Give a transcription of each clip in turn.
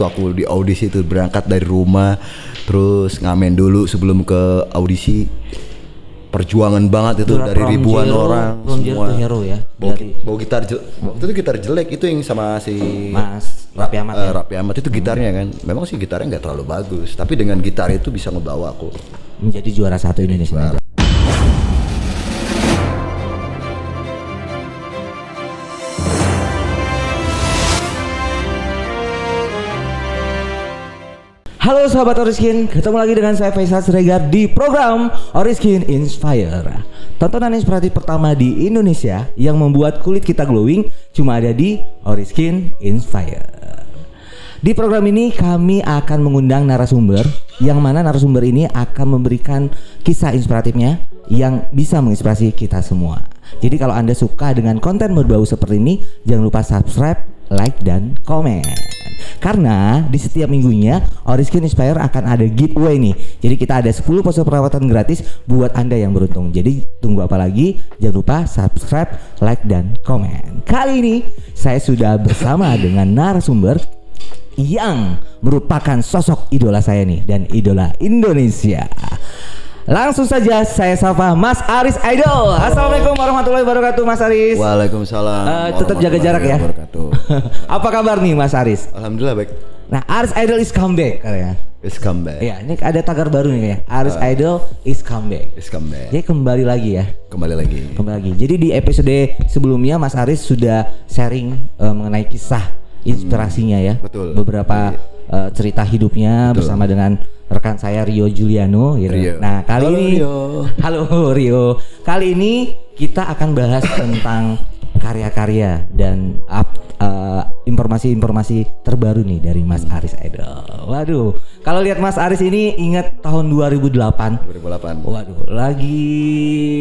waktu aku di audisi itu berangkat dari rumah, terus ngamen dulu sebelum ke audisi. Perjuangan banget itu dari ribuan orang semua. Hero ya. Bawa gitar waktu itu gitar jelek itu yang sama si Mas Raffi Ahmad ya? Raffi Ahmad itu gitarnya kan. Memang sih gitarnya nggak terlalu bagus, tapi dengan gitar itu bisa ngebawa aku menjadi juara 1 Indonesia. Halo sahabat Oriskin, ketemu lagi dengan saya Faisal Siregar di program Oriskin Inspire. Tontonan inspiratif pertama di Indonesia yang membuat kulit kita glowing cuma ada di Oriskin Inspire. Di program ini kami akan mengundang narasumber yang mana narasumber ini akan memberikan kisah inspiratifnya yang bisa menginspirasi kita semua. Jadi kalau Anda suka dengan konten berbau seperti ini, jangan lupa subscribe, like, dan komen. Karena di setiap minggunya Oriskin Inspire akan ada giveaway nih. Jadi kita ada 10 ponsel perawatan gratis buat Anda yang beruntung. Jadi tunggu apa lagi? Jangan lupa subscribe, like, dan komen. Kali ini saya sudah bersama dengan narasumber yang merupakan sosok idola saya nih dan idola Indonesia. Langsung saja saya sapa Mas Aris Idol. Assalamualaikum warahmatullahi wabarakatuh, Mas Aris. Waalaikumsalam. Tetap jaga jarak ya. Apa kabar nih Mas Aris? Alhamdulillah baik. Nah, Aris Idol is comeback katanya. Is comeback. Iya, ini ada tagar baru nih ya. Aris Idol is comeback. Is comeback. Jadi kembali lagi ya. Kembali lagi. Jadi di episode sebelumnya Mas Aris sudah sharing mengenai kisah inspirasinya ya. Betul. Beberapa cerita hidupnya bersama dengan rekan saya Rio Juliano gitu. Rio. Nah, kali ini Halo Rio. Kali ini kita akan bahas tentang karya-karya dan informasi-informasi terbaru nih dari Mas Aris Idol. Waduh, kalau lihat Mas Aris ini ingat tahun 2008. Waduh, lagi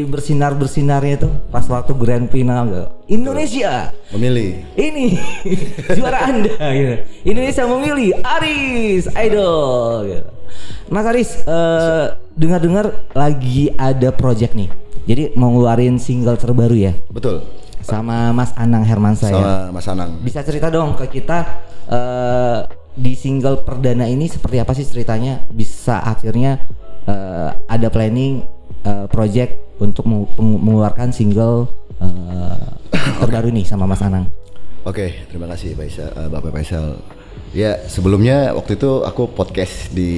bersinar-bersinarnya tuh pas waktu Grand Final Indonesia memilih. Ini juara Anda gitu. Indonesia memilih Aris Idol gitu. Mas Aris, dengar-dengar lagi ada project nih. Jadi mau ngeluarin single terbaru ya? Betul. Sama Mas Anang Hermansyah. Sama Mas Anang. Bisa cerita dong ke kita di single perdana ini seperti apa sih ceritanya? Bisa akhirnya ada planning project untuk mengeluarkan single terbaru nih sama Mas Anang. Oke, terima kasih Bapak Faisal. Ya, sebelumnya waktu itu aku podcast di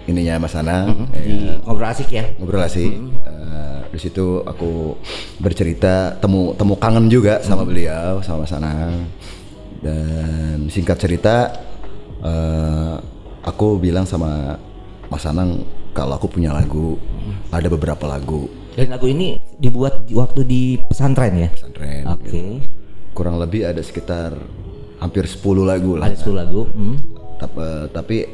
ininya Mas Anang, di Ngobrol Asik ya. Ngobrol Asik. Di situ aku bercerita temu kangen juga sama beliau, sama Mas Anang. Dan singkat cerita, aku bilang sama Mas Anang kalau aku punya lagu, ada beberapa lagu. Dan lagu ini dibuat waktu di pesantren ya? Pesantren. Oke. Gitu. Kurang lebih ada sekitar hampir 10 lagu lah. Ada 10 lagu. Tapi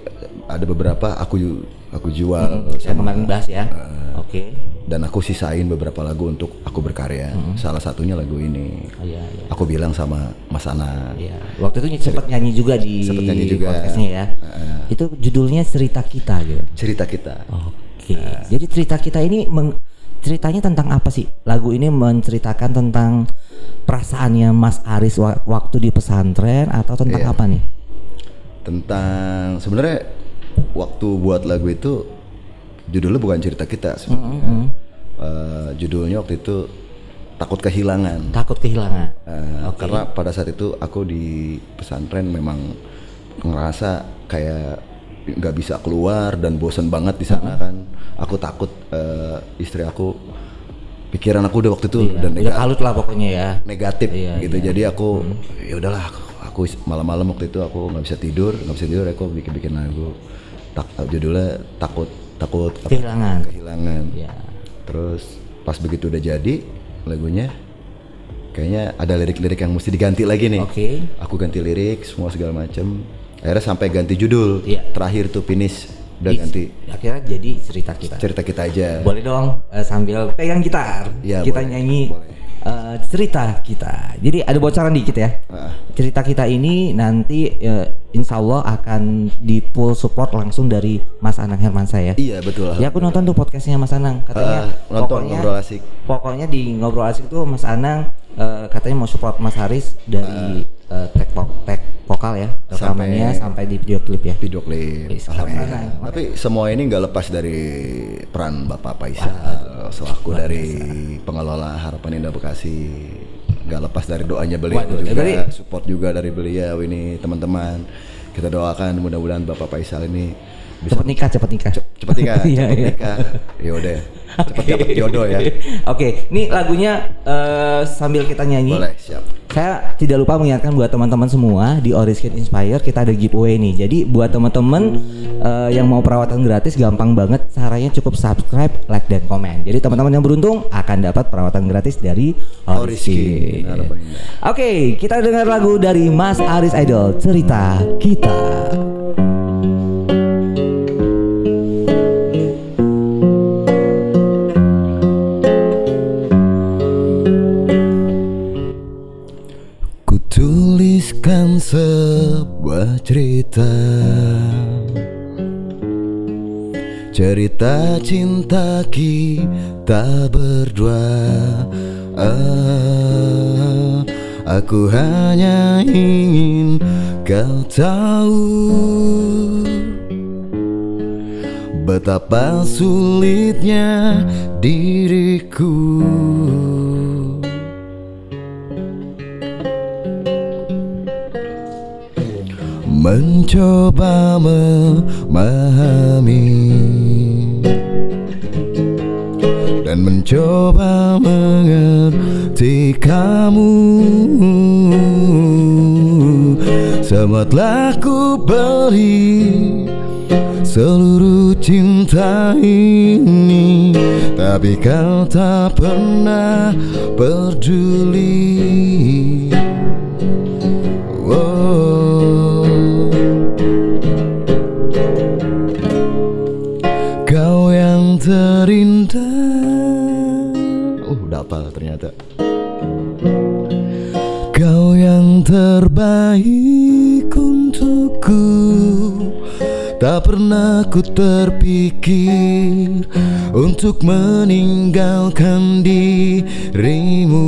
ada beberapa aku jual. Saya kemarin bahas ya. Oke. Dan aku sisain beberapa lagu untuk aku berkarya. Salah satunya lagu ini. Iya. Aku bilang sama Mas Ana. Iya. Waktu itu sempat nyanyi juga di podcastnya ya. Itu judulnya Cerita Kita gitu. Cerita Kita. Oke. Jadi cerita kita ini ceritanya tentang apa sih? Lagu ini menceritakan tentang perasaannya Mas Aris waktu di pesantren atau tentang apa nih? Tentang sebenarnya waktu buat lagu itu judulnya bukan cerita kita sebenarnya. Judulnya waktu itu takut kehilangan. Karena pada saat itu aku di pesantren memang ngerasa kayak nggak bisa keluar dan bosan banget di sana kan. Aku takut istri aku, pikiran aku udah waktu itu udah kalut lah pokoknya ya, negatif gitu. Jadi aku ya udahlah, aku malam-malam waktu itu aku nggak bisa tidur, aku bikin lagu judulnya takut kehilangan. Ya. Terus pas begitu udah jadi lagunya, kayaknya ada lirik-lirik yang mesti diganti lagi nih. Aku ganti lirik semua segala macem, akhirnya sampai ganti judul. Terakhir tuh finish udah ganti. Akhirnya jadi cerita kita aja. Boleh dong sambil pegang gitar kita boleh, nyanyi cerita kita. Jadi ada bocoran dikit ya. Cerita kita ini nanti insya Allah akan di full support langsung dari Mas Anang Hermansyah ya. Iya betul. Ya aku nonton tuh podcastnya Mas Anang, katanya nonton Ngobrol Asik. Pokoknya di Ngobrol Asik tuh Mas Anang katanya mau support Mas Aris dari vokal ya, rekamannya sampai di video klip ya. Video klip. Alhamdulillah. Tapi semua ini nggak lepas dari peran Bapak Faisal selaku dari pengelola Harapan Indah Bekasi. Nggak lepas dari doanya beliau juga, support juga dari beliau ini teman-teman. Kita doakan mudah-mudahan Bapak Faisal ini bisa cepat nikah. Cepat nikah. Ya udah. Cepat dapat jodoh ya. Oke, ini lagunya sambil kita nyanyi. Boleh, siap. Saya tidak lupa mengingatkan buat teman-teman semua di Oriskin Inspire kita ada giveaway nih. Jadi buat teman-teman yang mau perawatan gratis gampang banget. Caranya cukup subscribe, like dan komen. Jadi teman-teman yang beruntung akan dapat perawatan gratis dari Oriskin. Oke, kita dengar lagu dari Mas Aris Idol, Cerita Kita. Tuliskan sebuah cerita cinta kita berdua. Aku hanya ingin kau tahu betapa sulitnya diriku mencoba memahami dan mencoba mengerti kamu. Semua telah ku beri seluruh cinta ini, tapi kau tak pernah peduli. Kau yang terindah. Udah hafal ternyata. Kau yang terbaik untukku. Tak pernah ku terpikir untuk meninggalkan dirimu.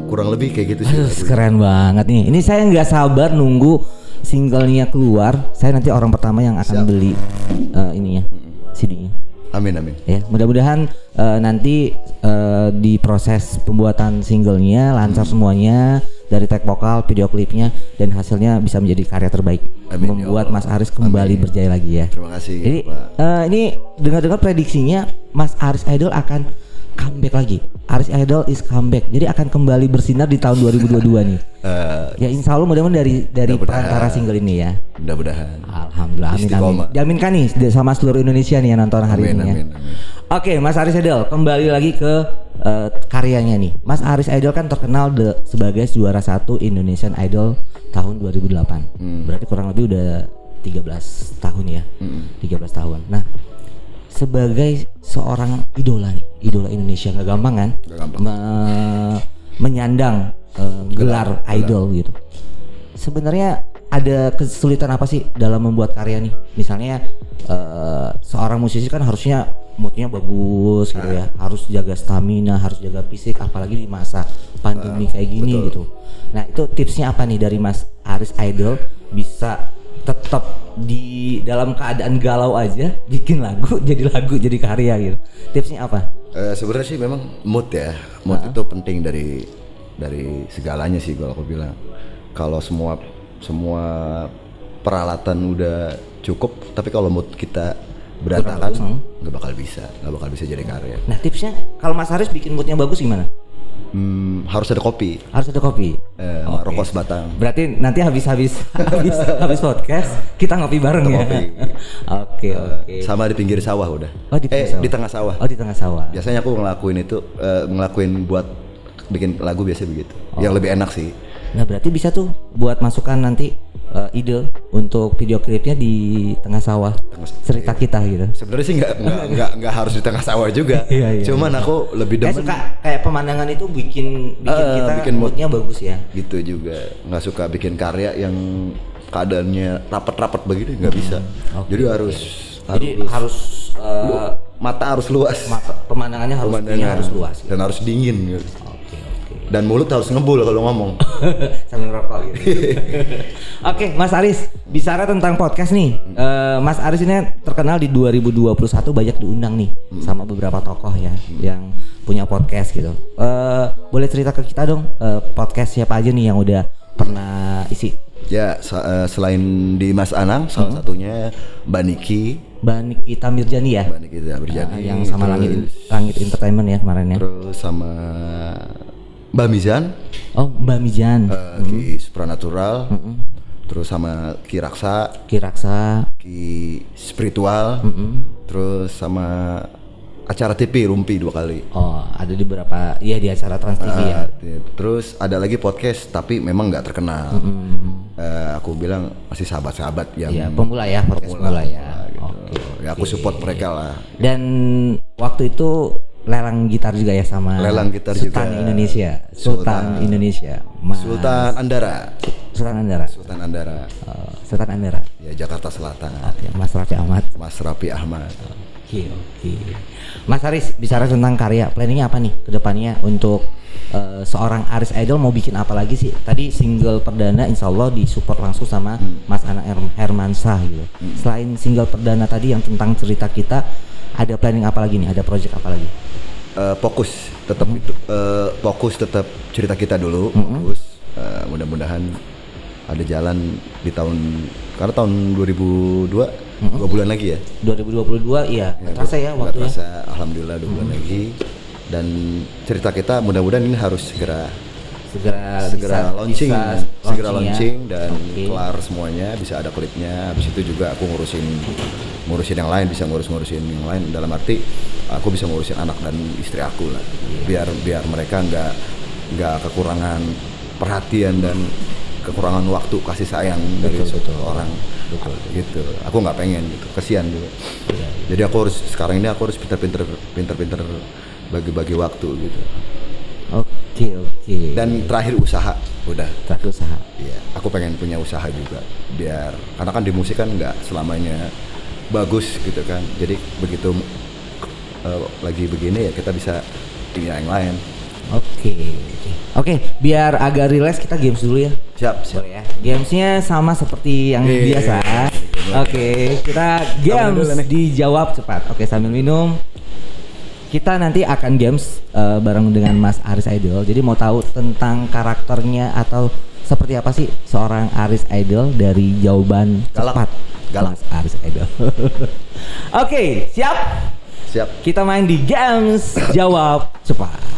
Kurang lebih kayak gitu sih. Keren banget nih. Ini saya nggak sabar nunggu singlenya keluar. Saya nanti orang pertama yang akan beli ininya, CD-nya. Amin. Ya, mudah-mudahan nanti di proses pembuatan singlenya lancar semuanya, dari tag vokal, video klipnya, dan hasilnya bisa menjadi karya terbaik. Amin, membuat Mas Aris kembali berjaya lagi ya. Terima kasih. Jadi ini dengar-dengar prediksinya Mas Aris Idol akan comeback lagi. Aris Idol is comeback. Jadi akan kembali bersinar di tahun 2022 nih. Ya insya Allah mudah-mudahan dari perantara single ini ya. Mudah-mudahan. Alhamdulillah. Amin. Jaminkan nih sama seluruh Indonesia nih yang nonton hari ini ya. Amin. Oke, Mas Aris Idol kembali lagi ke karyanya nih. Mas Aris Idol kan terkenal sebagai juara 1 Indonesian Idol tahun 2008. Berarti kurang lebih udah 13 tahun ya. 13 tahun. Nah, sebagai seorang idola Indonesia nggak gampang kan? Gak gampang. Menyandang gelar idol gitu. Sebenarnya ada kesulitan apa sih dalam membuat karya nih? Misalnya seorang musisi kan harusnya moodnya bagus gitu ya, harus jaga stamina, harus jaga fisik, apalagi di masa pandemi kayak gini gitu. Nah itu tipsnya apa nih dari Mas Aris Idol bisa tetap di dalam keadaan galau aja bikin lagu jadi karya gitu? Tipsnya apa? Sebenarnya sih memang mood ya, mood itu penting dari segalanya sih kalau aku bilang. Kalau semua peralatan udah cukup, tapi kalau mood kita berantakan nggak bakal bisa jadi karya. Nah tipsnya kalau Mas Aris bikin moodnya bagus gimana? Harus ada kopi. Rokok sebatang. Berarti nanti habis podcast kita ngopi bareng ya. Oke. Sama di pinggir sawah udah. Di tengah sawah. Di tengah sawah. Biasanya aku ngelakuin buat bikin lagu biasanya begitu. Yang lebih enak sih. Nah berarti bisa tuh buat masukan nanti ide untuk video klipnya di tengah sawah, cerita kita gitu. Sebenarnya sih nggak harus di tengah sawah juga. Iya. Cuman aku lebih demen suka kayak pemandangan itu bikin kita moodnya bagus ya. Gitu juga. Nggak suka bikin karya yang keadaannya rapet-rapet begini, nggak bisa. Jadi harus mata harus luas. Mata pemandangannya harus luas gitu. Dan harus dingin gitu. Oke. Dan mulut harus ngebul kalau ngomong. Sambil ngerokok gitu. Oke, Mas Aris, bicara tentang podcast nih. Mas Aris ini terkenal di 2021 banyak diundang nih sama beberapa tokoh ya yang punya podcast gitu. Boleh cerita ke kita dong, podcast siapa aja nih yang udah pernah isi? Ya, selain di Mas Anang, salah satunya Mbak Niki Tamirjani ya. Mbak Niki Tamirjani yang sama Langit Entertainment ya kemarin ya. Terus sama Mbak Mizan. Oh, Mbak Mizan. Ki Supranatural. Terus sama Ki Raksa, Ki Spiritual. Terus sama acara TV Rumpi 2 kali. Oh, ada di beberapa di acara Trans TV ya. Terus ada lagi podcast tapi memang nggak terkenal. Aku bilang masih sahabat-sahabat yang pemula ya, podcast pemula ya. Gitu. Oke. Ya aku support mereka lah. Dan waktu itu lelang gitar juga ya sama lelang gitar Sultan juga. Indonesia. Sultan Indonesia. Mas Sultan Andara. Sultan Andara. Ya, Jakarta Selatan. Oke, Mas Raffi Ahmad. Oke. Mas Aris, bicara tentang karya, planningnya apa nih ke depannya untuk seorang Aris Idol mau bikin apa lagi sih? Tadi single perdana insya Allah disupport langsung sama Mas Anang Hermansyah gitu. Selain single perdana tadi yang tentang cerita kita, ada planning apa lagi nih? Ada project apa lagi? Fokus tetap cerita kita dulu. Fokus. Mudah-mudahan ada jalan di karena tahun 2002 2 bulan lagi ya. 2022 iya. Terasa ya waktunya. Terasa, alhamdulillah 2 bulan lagi. Dan cerita kita mudah-mudahan ini harus segera launching dan kelar semuanya, bisa ada klipnya. Habis itu juga aku ngurusin yang lain, bisa ngurusin yang lain dalam arti aku bisa ngurusin anak dan istri aku lah. Biar mereka nggak kekurangan perhatian dan kekurangan waktu kasih sayang dari orang. Betul. Gitu. Aku nggak pengen gitu, kasihan juga. Jadi aku harus pinter-pinter bagi-bagi waktu gitu. Oke. Dan terakhir usaha. Iya, aku pengen punya usaha juga. Karena kan di musik kan nggak selamanya bagus gitu kan. Jadi begitu lagi begini ya kita bisa punya yang lain. Oke, biar agak relax kita games dulu ya. Siap. Boleh ya. Gamesnya sama seperti yang biasa. Oke, kita games dijawab cepat. Oke, sambil minum. Kita nanti akan games bareng dengan Mas Aris Idol. Jadi mau tahu tentang karakternya atau seperti apa sih seorang Aris Idol dari jawaban cepat. Mas Aris Idol. Oke, siap? Siap. Kita main di games jawab cepat.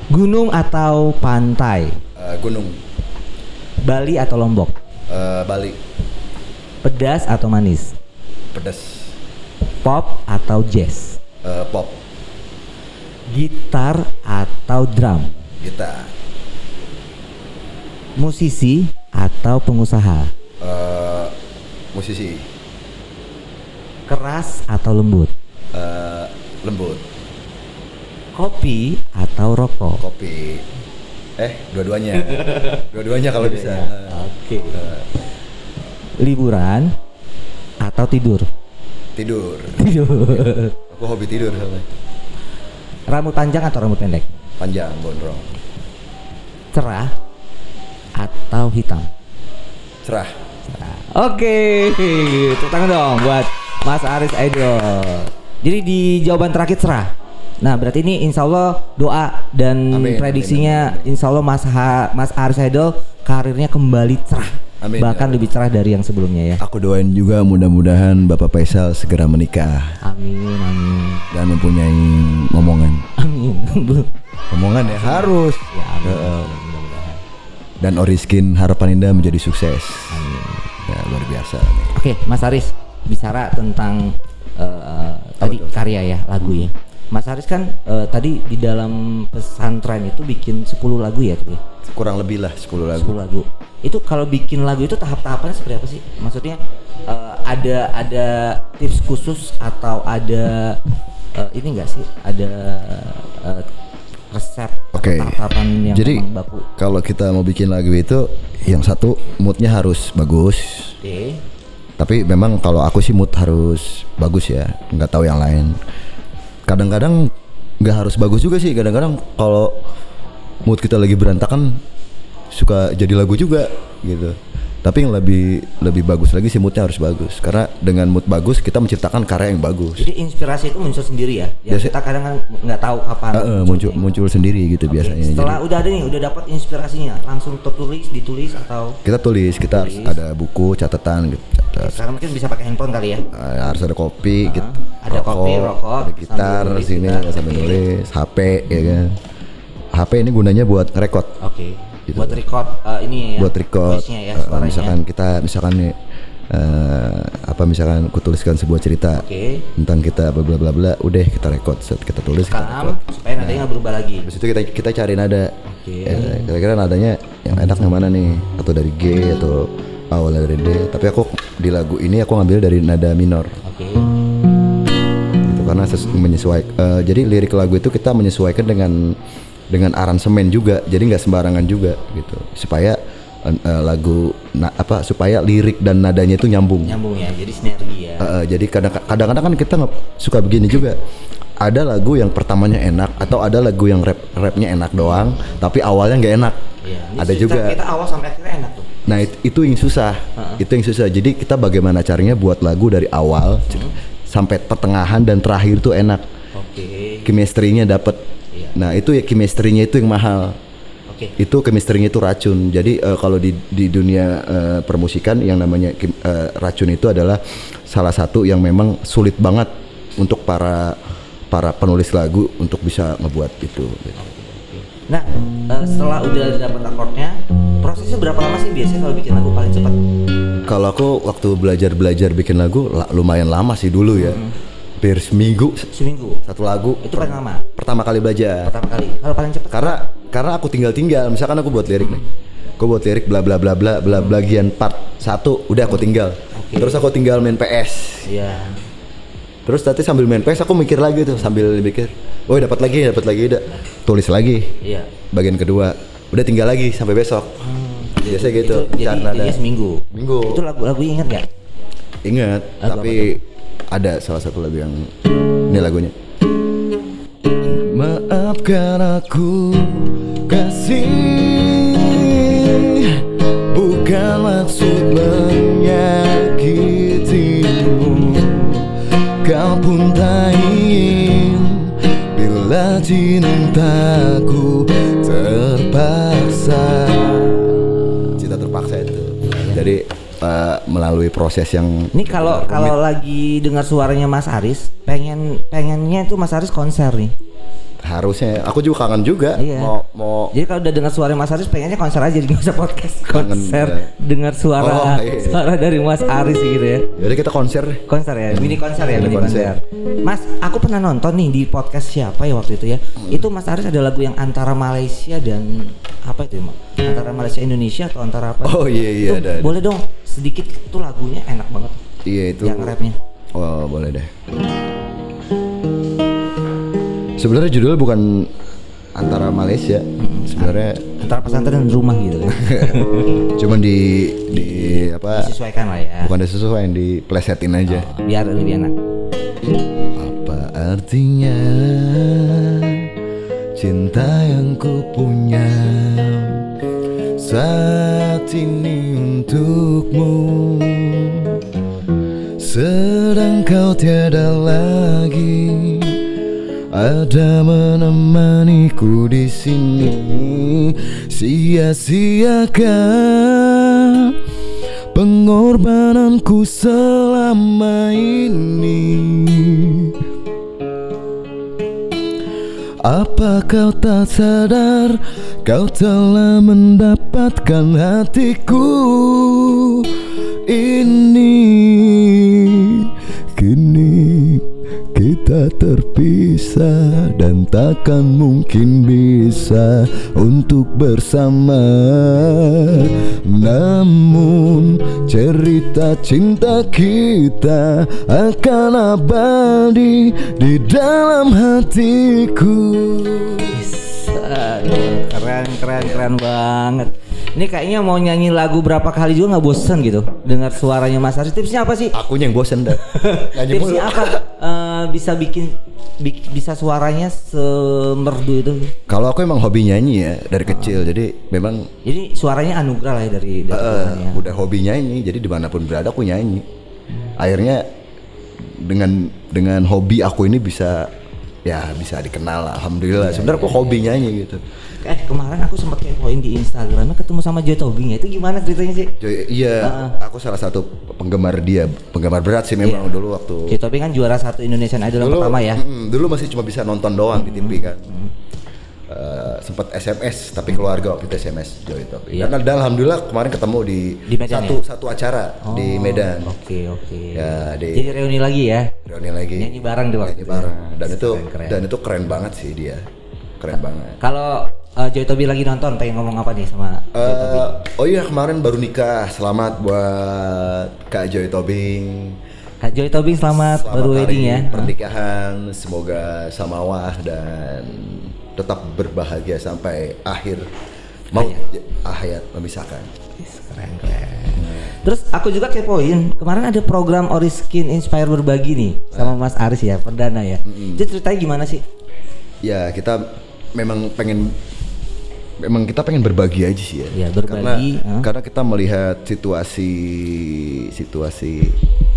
Gunung atau pantai? Gunung. Bali atau Lombok? Bali. Pedas atau manis? Pedas. Pop atau jazz? Pop. Gitar atau drum? Gitar. Musisi atau pengusaha? Musisi. Keras atau lembut? Lembut. Kopi atau rokok? Kopi. Dua-duanya. Dua-duanya kalau bisa. Oke. Liburan atau tidur? Tidur. Aku hobi tidur soalnya. Rambut panjang atau rambut pendek? Panjang, gondrong. Cerah atau hitam? Cerah. Oke, tepuk tangan dong buat Mas Aris Idol. Jadi di jawaban terakhir cerah. Nah berarti ini insya Allah doa dan prediksinya insya Allah Mas Aris Idol karirnya kembali cerah. Amin, bahkan lebih cerah dari yang sebelumnya ya. Aku doain juga mudah-mudahan Bapak Faisal segera menikah. Amin. Dan mempunyai omongan. Amin. Omongan ya harus. Ya, amin. Dan Oriskin harapan indah menjadi sukses. Amin. Ya luar biasa nih. Oke, Mas Aris bicara tentang tadi karya ya, lagu ya. Mas Aris kan tadi di dalam pesantren itu bikin 10 lagu ya tuh. Kurang lebih lah 10 lagu. 10 lagu. Itu kalau bikin lagu itu tahap-tahapannya seperti apa sih? Maksudnya ada tips khusus atau ada ini enggak sih? Ada resep tahapan yang jadi baku. Kalau kita mau bikin lagu itu yang satu moodnya harus bagus. Tapi memang kalau aku sih mood harus bagus ya, nggak tahu yang lain. Kadang-kadang nggak harus bagus juga sih, kadang-kadang kalau mood kita lagi berantakan suka jadi lagu juga gitu. Tapi yang lebih bagus lagi sih moodnya harus bagus, karena dengan mood bagus kita menciptakan karya yang bagus. Jadi inspirasi itu muncul sendiri ya? Yang kita kadang nggak tahu kapan muncul sendiri gitu biasanya. Setelah udah ada nih, udah dapat inspirasinya, langsung ditulis atau? Kita tulis, harus ada buku catatan gitu. Sekarang mungkin bisa pakai handphone kali ya? Harus ada kopi gitu. Ada kopi, rokok, ada gitar sini sambil nulis, HP ya kan. HP ini gunanya buat record. Gitu. Buat record ini ya. Buat record. Ya, misalkan nih misalkan aku tuliskan sebuah cerita tentang kita bla bla bla, udah kita record, kita tulis, kita record. Supaya nadanya nggak berubah lagi. Habis itu kita cari nada. Kira-kira nadanya yang enak yang mana nih? Atau dari G atau awalnya dari D. Tapi aku di lagu ini aku ngambil dari nada minor. Gitu, karena menyesuaikan. Jadi lirik lagu itu kita menyesuaikan dengan aransemen juga, jadi nggak sembarangan juga gitu, supaya supaya lirik dan nadanya itu nyambung ya, jadi sinergi ya. Jadi kadang-kadang kan kita suka begini juga, ada lagu yang pertamanya enak atau ada lagu yang rapnya enak doang tapi awalnya nggak enak. Ada juga kita awal sampai akhirnya enak tuh. Nah itu yang susah. Jadi kita bagaimana caranya buat lagu dari awal sampai pertengahan dan terakhir tuh enak. Chemistry-nya dapet. Nah itu ya chemistry-nya itu yang mahal. Itu chemistry-nya itu racun. Jadi kalau di dunia permusikan yang namanya racun itu adalah salah satu yang memang sulit banget untuk para penulis lagu untuk bisa ngebuat itu. Gitu. Nah setelah udah dapat akordnya, prosesnya berapa lama sih biasanya kalau bikin lagu paling cepat? Kalau aku waktu belajar bikin lagu lumayan lama sih dulu ya. Hampir seminggu satu lagu. Itu paling lama? Pertama kali belajar. Kalau paling cepat? Karena aku tinggal misalkan aku buat lirik nih, aku buat lirik bla bla bla bla bla bagian part 1 udah aku tinggal. Terus aku tinggal main PS. Terus nanti sambil main PS aku mikir lagi tuh, sambil mikir dapat lagi udah tulis lagi. Bagian kedua udah tinggal lagi sampai besok. Biasa gitu. Jadi seminggu. Itu lagu ingat nggak? Ingat, tapi ada salah satu lagu yang ini lagunya. Maafkan aku kasih, bukan maksud menyakitimu. Kau pun tak ingin bila cintaku terpaksa. Cinta terpaksa itu. Jadi melalui proses yang ini kalau lagi dengar suaranya Mas Aris, pengennya itu Mas Aris konser nih. Harusnya, aku juga kangen juga. Mau. Jadi kalau udah dengar suara Mas Aris, pengennya konser aja, jadi nggak usah podcast. Konser, dengar suara suara dari Mas Aris gitu ya. Jadi kita konser ya, mini konser. Mas, aku pernah nonton nih di podcast siapa ya waktu itu ya. Itu Mas Aris ada lagu yang antara Malaysia dan apa itu ya, antara Malaysia Indonesia atau antara apa? Iya ada. Boleh dong sedikit, itu lagunya enak banget. Iya itu. Yang rapnya. Boleh deh. Sebenarnya judulnya bukan antara Malaysia, sebenarnya antara pesantren dan rumah gitu kan. Cuman di apa? Disesuaikan lah ya. Bukan disesuaikan, diplesetin aja. Biar lebih enak. Apa artinya cinta yang ku punya saat ini untukmu, sedang kau tiada lagi ada menemaniku di sini. Sia-siakah pengorbananku selama ini? Apa kau tak sadar kau telah mendapatkan hatiku ini? Kini kita terpisah dan takkan mungkin bisa untuk bersama. Namun cerita cinta kita akan abadi di dalam hatiku. Keren banget. Ini kayaknya mau nyanyi lagu berapa kali juga nggak bosen gitu dengar suaranya Mas Aris. Tipsnya apa sih? Akunya yang bosen dah. Tipsnya apa? Bisa bisa suaranya semerdu itu. Kalau aku emang hobi nyanyi ya dari kecil, jadi memang. Jadi suaranya anugerah lah ya dari Tuhan ya. Udah hobi nyanyi, jadi dimanapun berada aku nyanyi. Akhirnya dengan hobi aku ini bisa dikenal, alhamdulillah. Sebenarnya aku hobi nyanyi gitu. Kemarin aku sempat kepoin di Instagramnya ketemu sama Joy Tobing ya, itu gimana ceritanya sih? Aku salah satu penggemar dia, penggemar berat sih memang dulu waktu. Joy Tobing kan juara 1 Indonesian Idol yang pertama ya. Dulu masih cuma bisa nonton doang di TV kan. Sempat SMS tapi keluarga waktu itu SMS Joy Tobing. Dan alhamdulillah kemarin ketemu di Medan, satu acara di Medan. Oke. Ya, jadi reuni lagi ya. Reuni lagi. Nyanyi bareng tuh waktu itu. Dan itu keren banget sih dia. Keren banget. Kalau Joy Tobing lagi nonton, pengen ngomong apa nih sama Joy Tobing? Oh iya, kemarin baru nikah. Selamat buat Kak Joy Tobing. Kak Joy Tobing selamat baru wedding ya. Pernikahan, semoga samawah dan tetap berbahagia sampai akhir hayat memisahkan. Keren. Terus aku juga kepoin, kemarin ada program Oriskin Inspire berbagi nih sama Mas Aris ya, perdana ya. Jadi ceritanya gimana sih? Ya kita kita pengen berbagi aja sih ya. Ya berbagi. Karena kita melihat situasi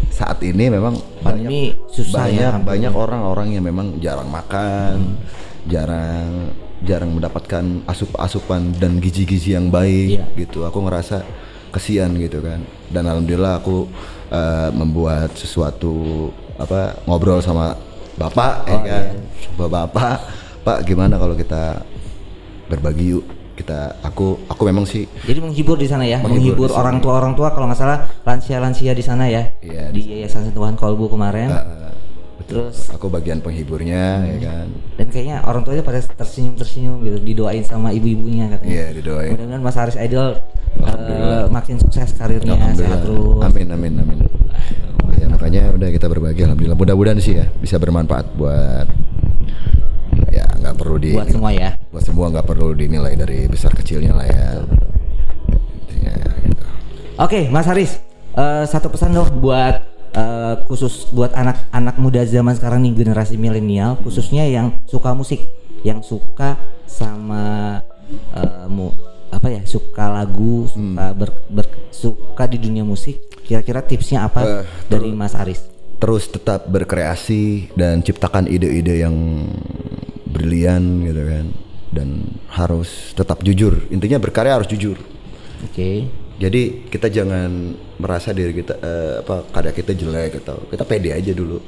saat ini memang pandemi banyak orang-orang yang memang jarang makan, jarang mendapatkan asupan dan gizi-gizi yang baik gitu. Aku ngerasa kesian gitu kan. Dan alhamdulillah aku membuat sesuatu ngobrol sama Bapak Bapak, Pak gimana kalau kita berbagi yuk. Aku memang sih jadi menghibur di sana ya, menghibur orang tua kalau nggak salah lansia di sana ya, di Yayasan Sentuhan Kolbu kemarin. Terus aku bagian penghiburnya ya kan. Dan kayaknya orang tuanya pada tersenyum gitu, didoain sama ibu-ibunya katanya. Iya, didoain. Mudah-mudahan Mas Aris Idol makin sukses karirnya, sehat terus. Amin. Ya makanya udah kita berbagi, alhamdulillah. Mudah-mudahan sih ya bisa bermanfaat buat nggak perlu buat semua ya. Buat semua, nggak perlu dinilai dari besar kecilnya lah ya. Intinya gitu. Oke, Mas Haris, satu pesan dong buat khusus buat anak-anak muda zaman sekarang nih, generasi milenial, khususnya yang suka musik, yang suka sama suka lagu, suka di dunia musik. Kira-kira tipsnya apa dari Mas Aris? Terus tetap berkreasi dan ciptakan ide-ide yang brilian gitu kan, dan harus tetap jujur. Intinya berkarya harus jujur. Oke. Jadi kita jangan merasa diri kita karya kita jelek atau kita pede aja dulu.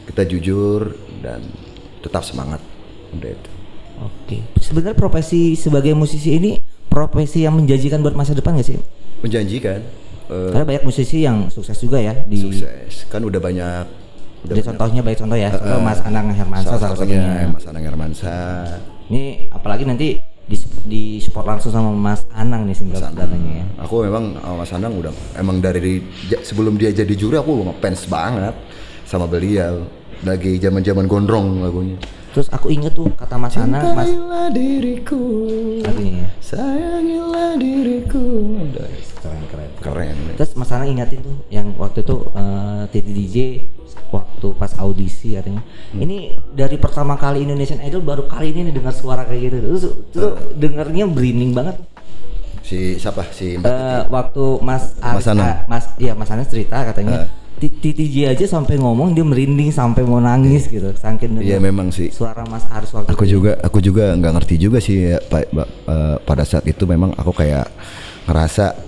Kita jujur dan tetap semangat. Udah itu. Oke. Sebenarnya profesi sebagai musisi ini profesi yang menjanjikan buat masa depan nggak sih? Menjanjikan. Karena banyak musisi yang sukses juga ya sukses. Kan udah banyak. Contohnya baik contoh ya. Mas Anang Hermansyah salah satunya. Mas Anang Hermansyah. Ini apalagi nanti di support langsung sama Mas Anang nih single perdananya ya. Aku memang sama Mas Anang udah emang dari sebelum dia jadi juri aku ngefans banget sama beliau. Lagi zaman-zaman gondrong lagunya. Terus aku inget tuh kata Mas Anang, Cintailah diriku, lagunya ya. Sayangilah diriku. Keren. Terus Mas Anang ingatin tuh yang waktu itu Titi DJ waktu pas audisi katanya. Ini dari pertama kali Indonesian Idol baru kali ini nih dengar suara kayak gitu. Terus dengarnya merinding banget. Si siapa? Waktu Mas Anang. Mas Anang cerita katanya. Titi DJ aja sampai ngomong dia merinding sampai mau nangis gitu. Saking iya memang sih. Suara Mas Aris waktu aku juga nggak ngerti juga sih ya, pada saat itu memang aku kayak ngerasa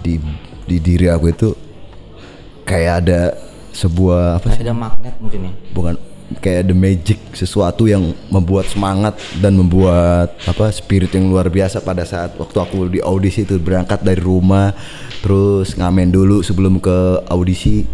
di diri aku itu kayak ada sebuah ada magnet mungkin ya. Bukan, kayak the magic, sesuatu yang membuat semangat dan membuat spirit yang luar biasa pada saat waktu aku di audisi itu, berangkat dari rumah terus ngamen dulu sebelum ke audisi.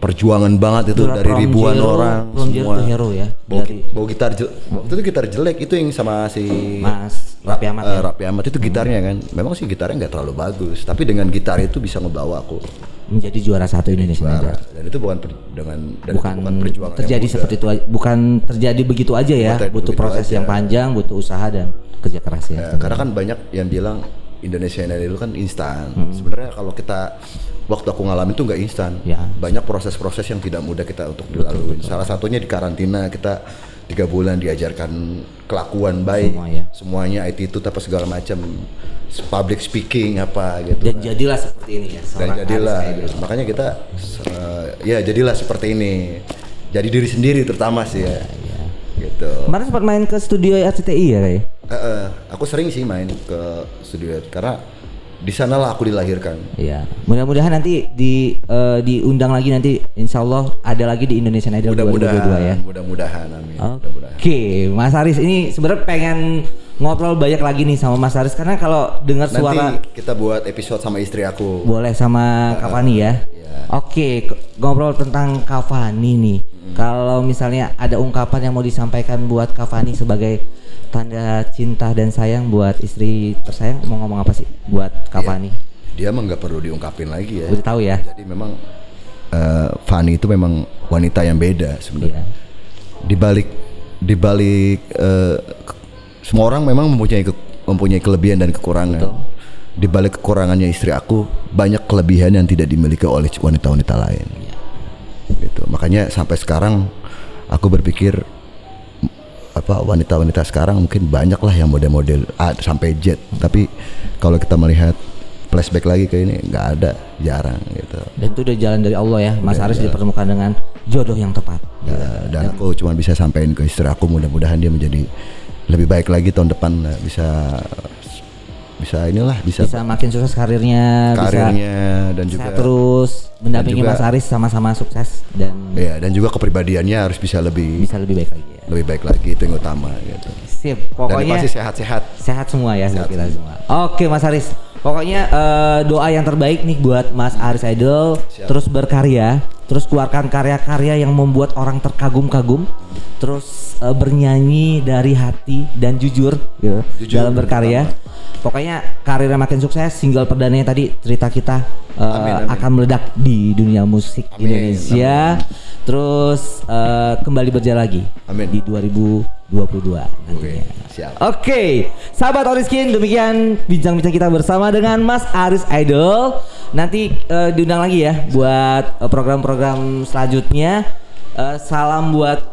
Perjuangan banget itu dari ribuan orang semua. Hero ya. Bawa gitar waktu itu gitar jelek itu yang sama si Mas Raffi Ahmad. Raffi Ahmad itu gitarnya kan. Memang sih gitarnya nggak terlalu bagus, tapi dengan gitar itu bisa ngebawa aku menjadi juara 1 Indonesia. Dan itu bukan perjuangan terjadi seperti itu, bukan terjadi begitu aja ya. Butuh proses yang panjang, butuh usaha dan kerja keras ya. Karena kan banyak yang bilang Indonesia Idol kan instan. Sebenarnya kalau kita waktu aku ngalamin itu nggak instan. Ya. Banyak proses-proses yang tidak mudah kita untuk dilalui. Salah satunya di karantina kita 3 bulan diajarkan kelakuan baik, semuanya attitude apa segala macam, public speaking apa gitu. Dan jadilah seperti ini ya. Dan jadilah, makanya kita ya jadilah seperti ini. Jadi diri sendiri terutama sih ya. Gitu. Kemarin sempat main ke studio RCTI ya Ray? Aku sering sih main ke studio karena di sanalah aku dilahirkan. Iya. Mudah-mudahan nanti diundang lagi nanti, insya Allah ada lagi di Indonesian Idol 2022 ya. Mudah-mudahan, amin. Oke, Mas Haris ini sebenarnya pengen ngobrol banyak lagi nih sama Mas Haris karena kalau dengar suara. Nanti kita buat episode sama istri aku. Boleh sama Kavani ya. Oke, ngobrol tentang Kavani nih. Kalau misalnya ada ungkapan yang mau disampaikan buat Kavani sebagai tanda cinta dan sayang buat istri tersayang, mau ngomong apa sih buat Kavani? Dia emang nggak perlu diungkapin lagi ya. Udah tahu ya. Jadi memang Fani itu memang wanita yang beda sebenarnya. Di balik semua orang memang mempunyai kelebihan dan kekurangan. Betul. Di balik kekurangannya istri aku banyak kelebihan yang tidak dimiliki oleh wanita-wanita lain. Gitu. Makanya sampai sekarang aku berpikir wanita-wanita sekarang mungkin banyak lah yang model-model A sampai Z, tapi kalau kita melihat flashback lagi ke ini nggak ada, jarang gitu. Dan itu udah jalan dari Allah ya, Mas Haris dipertemukan dengan jodoh yang tepat. Dan aku cuma bisa sampaikan ke istri aku, mudah-mudahan dia menjadi lebih baik lagi tahun depan, bisa makin sukses karirnya dan juga terus mendampingi Mas Haris sama-sama sukses dan juga kepribadiannya harus bisa lebih baik lagi ya. Lebih baik lagi, itu yang utama gitu. Sip, pokoknya pasti sehat semua ya kita semua. Oke Mas Haris, pokoknya doa yang terbaik nih buat Mas Haris Idol. Siap. Terus berkarya, terus keluarkan karya-karya yang membuat orang terkagum-kagum, terus bernyanyi dari hati dan jujur gitu, dalam berkarya. Pokoknya karirnya makin sukses. Single perdananya tadi cerita kita amin. Akan meledak di dunia musik Indonesia. Amin. Terus kembali berjalan lagi di 2022 nantinya. Oke, sahabat Oriskin, demikian bincang-bincang kita bersama dengan Mas Haris Idol. Nanti diundang lagi ya buat program-program selanjutnya. Salam buat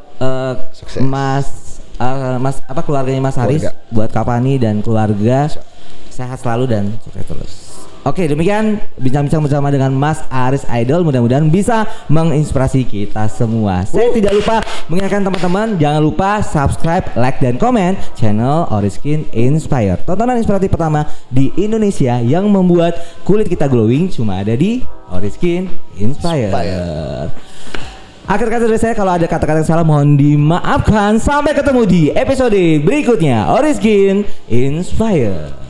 keluarganya Mas Haris, buat Kavani dan keluarga. Sehat selalu dan sukses terus. Oke, demikian bincang-bincang bersama dengan Mas Haris Idol. Mudah-mudahan bisa menginspirasi kita semua. Saya tidak lupa mengingatkan teman-teman, jangan lupa subscribe, like, dan komen channel Oriskin Inspire. Tontonan inspiratif pertama di Indonesia yang membuat kulit kita glowing cuma ada di Oriskin Inspire. Akhir kata dari saya, kalau ada kata-kata yang salah mohon dimaafkan. Sampai ketemu di episode berikutnya Oriskin Inspire.